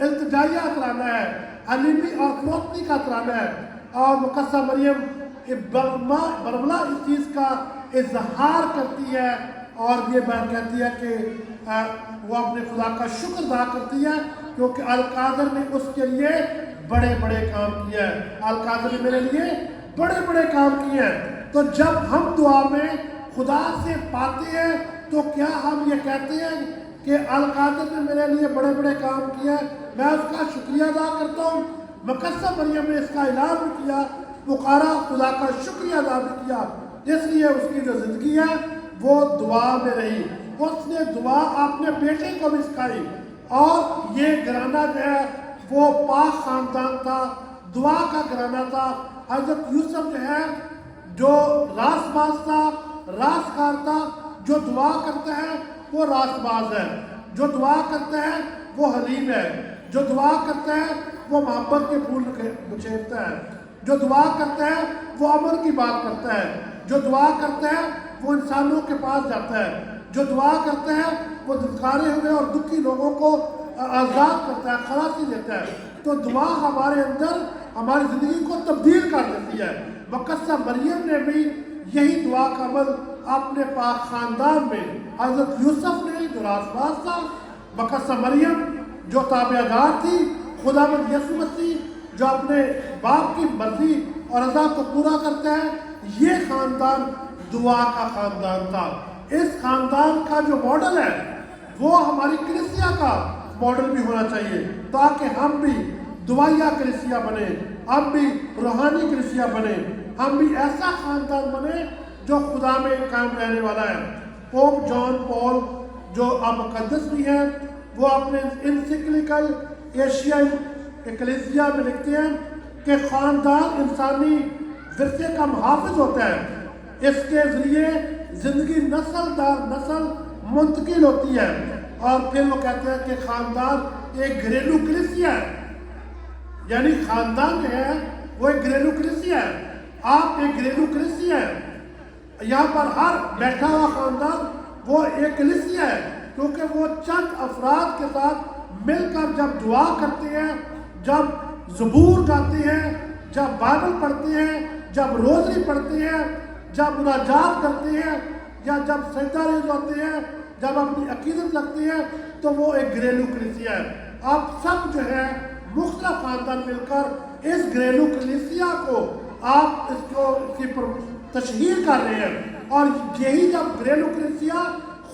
التجائیہ ترانہ ہے، حلیمی اور کلوتنی کا ترانہ ہے، اور مقدسہ مریم برملا اس چیز کا اظہار کرتی ہے اور یہ بات کہتی ہے کہ وہ اپنے خدا کا شکر ادا کرتی ہے کیونکہ القادر نے اس کے لیے بڑے بڑے کام کیے ہیں، القادر نے میرے لیے بڑے بڑے کام کیے ہیں۔ تو جب ہم دعا میں خدا سے پاتے ہیں تو کیا ہم یہ کہتے ہیں کہ القادر نے میرے لیے بڑے بڑے کام کیے ہیں، میں اس کا شکریہ ادا کرتا ہوں؟ مقدسہ مریم نے اس کا اعلان بھی کیا، پکارا، خدا کا شکریہ ادا بھی کیا، اس لیے اس کی جو زندگی ہے وہ دعا میں رہی۔ اس نے دعا اپنے بیٹے کو بھی سکھائی، اور یہ گھرانہ جو ہے وہ پاک خاندان تھا، دعا کا گھرانہ تھا۔ حضرت یوسف جو ہے جو راست باز تھا، راست کار تھا، جو دعا کرتا ہے وہ راست باز ہے، جو دعا کرتا ہے وہ حلیم ہے، جو دعا کرتا ہے وہ محبت کے پھول بچھیرتا ہے، جو دعا کرتا ہے وہ امن کی بات کرتا ہے، جو دعا کرتا ہے وہ انسانوں کے پاس جاتا ہے، جو دعا کرتا ہے وہ دھتکارے ہوئے اور دکھی لوگوں کو آزاد کرتا ہے، خلاصی دیتا ہے۔ تو دعا ہمارے اندر ہماری زندگی کو تبدیل کر دیتی ہے۔ مقدسہ مریم نے بھی یہی دعا کا عمل اپنے پاک خاندان میں، حضرت یوسف نے جو راست باز تھا، مقدسہ مریم جو تابعدار تھی، خداوند یسوع مسیح جو اپنے باپ کی مرضی اور رضا کو پورا کرتا ہے، یہ خاندان دعا کا خاندان تھا۔ اس خاندان کا جو ماڈل ہے وہ ہماری کلیسیا کا ماڈل بھی ہونا چاہیے، تاکہ ہم بھی دعائیا کلیسیا بنے، ہم بھی روحانی کلیسیا بنے، ہم بھی ایسا خاندان بنے جو خدا میں قائم رہنے والا ہے۔ پوپ جان پال جو اب مقدس بھی ہیں، وہ اپنے انسائکلیکل ایشین ایکلیسیا میں لکھتے ہیں کہ خاندان انسانی ورثے کا محافظ ہوتا ہے، اس کے ذریعے زندگی نسل در نسل منتقل ہوتی ہے۔ اور پھر وہ کہتے ہیں کہ خاندان ایک گھریلو کلیسیا ہے، یعنی خاندان جو ہے وہ ایک گھریلو کلیسیا ہے، آپ ایک گھریلو کلیسیا ہے۔ یہاں پر ہر بیٹھا ہوا خاندان وہ ایک کلیسیا ہے، کیونکہ وہ چند افراد کے ساتھ مل کر جب دعا کرتے ہیں، جب زبور گاتے ہیں، جب بائبل پڑھتے ہیں، جب روزری پڑھتے ہیں، جب مناجات کرتے ہیں، یا جب سجدہ ریز ہوتے ہیں، جب اپنی عقیدت رکھتے ہیں، تو وہ ایک گھریلو کلیسیا ہے۔ آپ سب جو ہے مختلف خاندان مل کر اس گھریلو کلیسیا کو آپ اس کی تشہیر کر رہے ہیں، اور یہی جب گھریلو کلیسیا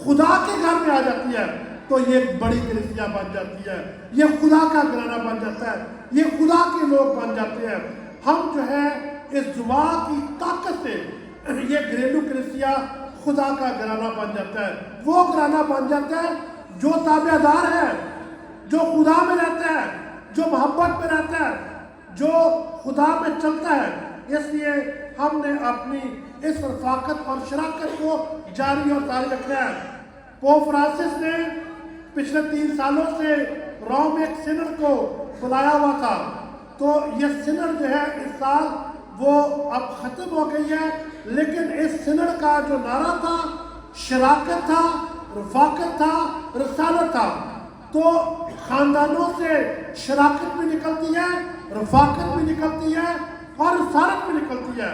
خدا کے گھر میں آ جاتی ہے تو یہ ایک بڑی کلیسیا بن جاتی ہے، یہ خدا کا گھرانہ بن جاتا ہے، یہ خدا کے لوگ بن جاتے ہیں۔ ہم جو ہے اس دعا کی طاقت سے یہ گھریلو کلیسیا خدا کا گھرانہ بن جاتا ہے، وہ گھرانہ بن جاتا ہے جو تابعدار ہے، جو خدا میں رہتا ہے، جو محبت میں رہتا ہے، جو خدا میں چلتا ہے۔ اس لیے ہم نے اپنی اس رفاقت اور شراکت کو جاری اور طاری رکھنا ہے۔ پوپ فرانسس نے پچھلے 3 سالوں سے روم ایک سینڈ کو بلایا ہوا تھا، تو یہ سینڈ جو ہے اس سال وہ اب ختم ہو گئی ہے، لیکن اس سینڈ کا جو نعرہ تھا شراکت تھا، رفاقت تھا، رسالت تھا۔ تو خاندانوں سے شراکت بھی نکلتی ہے، رفاقت بھی نکلتی ہے، اور رسالت بھی نکلتی ہے۔